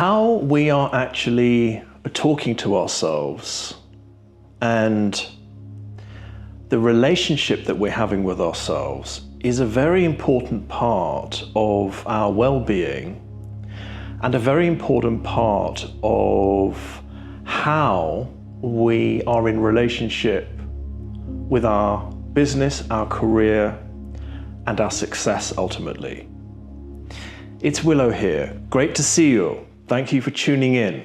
how we are actually talking to ourselves and the relationship that we're having with ourselves is a very important part of our well-being and a very important part of how we are in relationship with our business, our career, and our success ultimately. It's Willow here. Great to see you. Thank you for tuning in.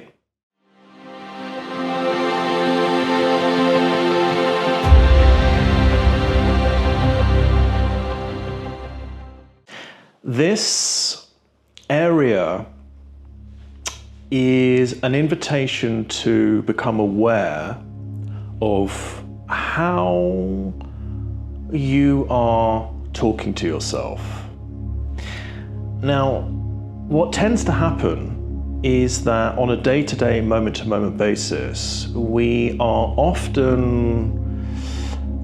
This area is an invitation to become aware of how you are talking to yourself. Now, what tends to happen is that on a day-to-day, moment-to-moment basis, we are often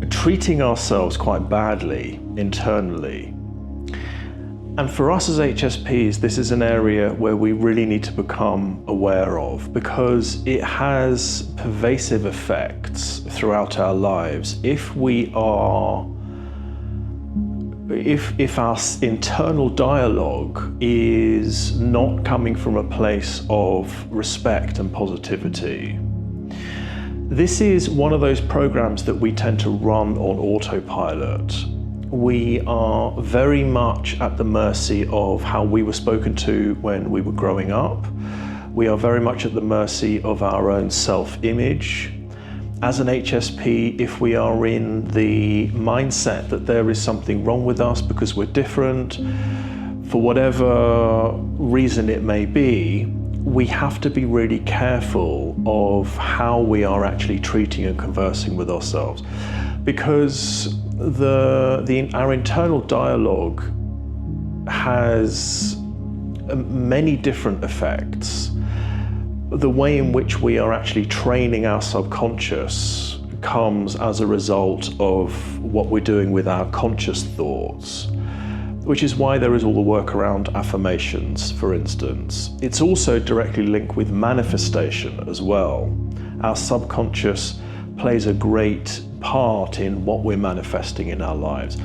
treating ourselves quite badly internally. And for us as HSPs, this is an area where we really need to become aware of because it has pervasive effects throughout our lives. If our internal dialogue is not coming from a place of respect and positivity, this is one of those programs that we tend to run on autopilot. We are very much at the mercy of how we were spoken to when we were growing up. We are very much at the mercy of our own self-image. As an HSP, if we are in the mindset that there is something wrong with us because we're different, for whatever reason it may be, we have to be really careful of how we are actually treating and conversing with ourselves. Because our internal dialogue has many different effects. The way in which we are actually training our subconscious comes as a result of what we're doing with our conscious thoughts, which is why there is all the work around affirmations, for instance. It's also directly linked with manifestation as well. Our subconscious plays a great part in what we're manifesting in our lives.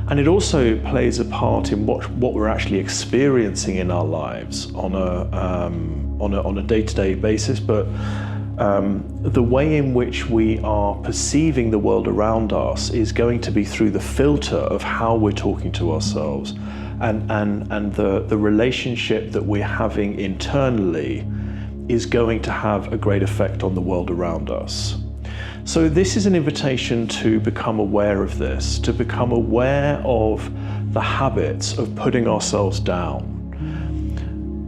And it also plays a part in what we're actually experiencing in our lives on a day-to-day basis, but the way in which we are perceiving the world around us is going to be through the filter of how we're talking to ourselves and the relationship that we're having internally is going to have a great effect on the world around us. So this is an invitation to become aware of this, to become aware of the habits of putting ourselves down,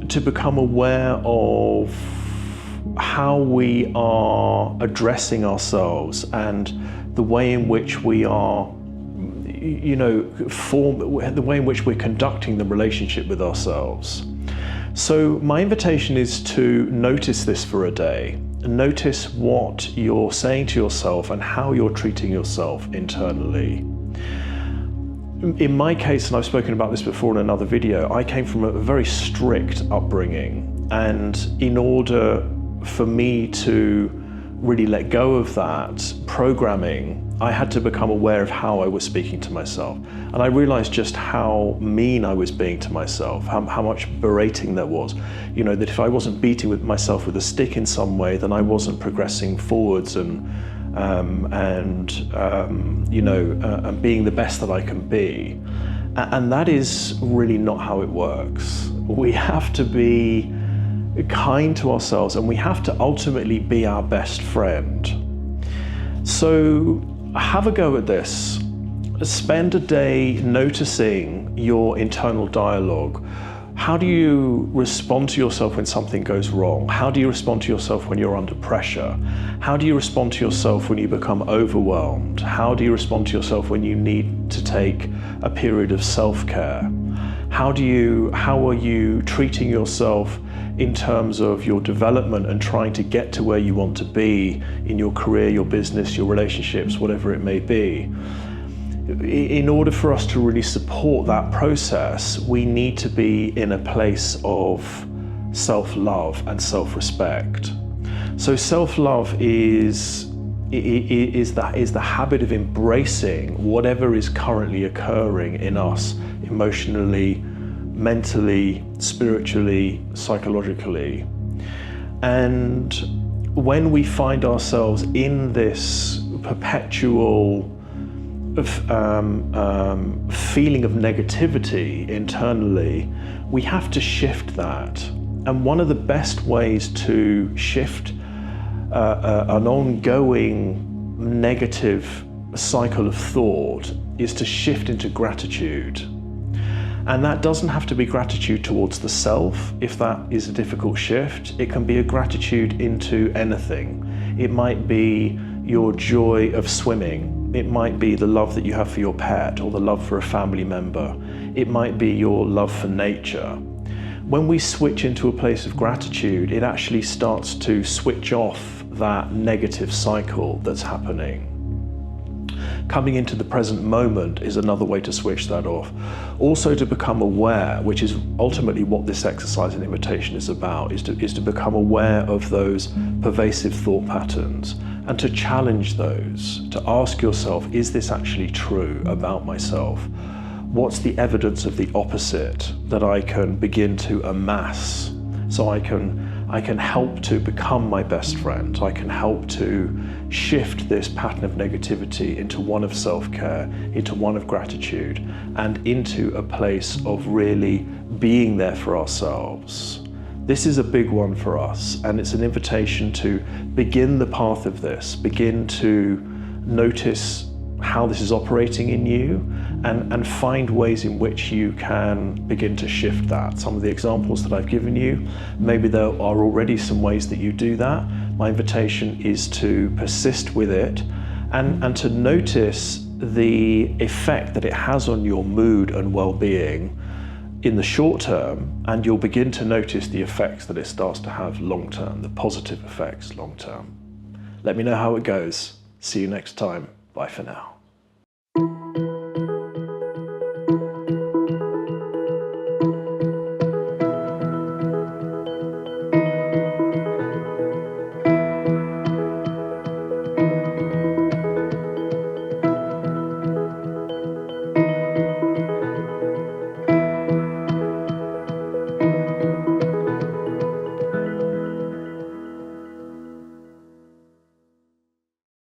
to become aware of how we are addressing ourselves and the way in which we are, the way in which we're conducting the relationship with ourselves. So my invitation is to notice this for a day. Notice what you're saying to yourself and how you're treating yourself internally. In my case, and I've spoken about this before in another video, I came from a very strict upbringing, and in order for me to really let go of that programming, I had to become aware of how I was speaking to myself. And I realized just how mean I was being to myself, how much berating there was. That if I wasn't beating with myself with a stick in some way, then I wasn't progressing forwards and being the best that I can be. And that is really not how it works. We have to be kind to ourselves and we have to ultimately be our best friend. So have a go at this. Spend a day noticing your internal dialogue. How do you respond to yourself when something goes wrong? How do you respond to yourself when you're under pressure? How do you respond to yourself when you become overwhelmed? How do you respond to yourself when you need to take a period of self-care? How are you treating yourself in terms of your development and trying to get to where you want to be in your career, your business, your relationships, whatever it may be? In order for us to really support that process, we need to be in a place of self-love and self-respect. So self-love is the habit of embracing whatever is currently occurring in us emotionally, mentally, spiritually, psychologically. And when we find ourselves in this perpetual feeling of negativity internally, we have to shift that. And one of the best ways to shift an ongoing negative cycle of thought is to shift into gratitude. And that doesn't have to be gratitude towards the self. If that is a difficult shift, it can be a gratitude into anything. It might be your joy of swimming. It might be the love that you have for your pet or the love for a family member. It might be your love for nature. When we switch into a place of gratitude, it actually starts to switch off that negative cycle that's happening. Coming into the present moment is another way to switch that off. Also to become aware, which is ultimately what this exercise in imitation is about, is to become aware of those pervasive thought patterns and to challenge those, to ask yourself, is this actually true about myself? What's the evidence of the opposite that I can begin to amass so I can help to become my best friend. I can help to shift this pattern of negativity into one of self-care, into one of gratitude, and into a place of really being there for ourselves. This is a big one for us, and it's an invitation to begin the path of this, begin to notice how this is operating in you, and find ways in which you can begin to shift that. Some of the examples that I've given you, maybe there are already some ways that you do that. My invitation is to persist with it and to notice the effect that it has on your mood and well-being in the short term, and you'll begin to notice the effects that it starts to have long-term, the positive effects long-term. Let me know how it goes. See you next time. Bye for now.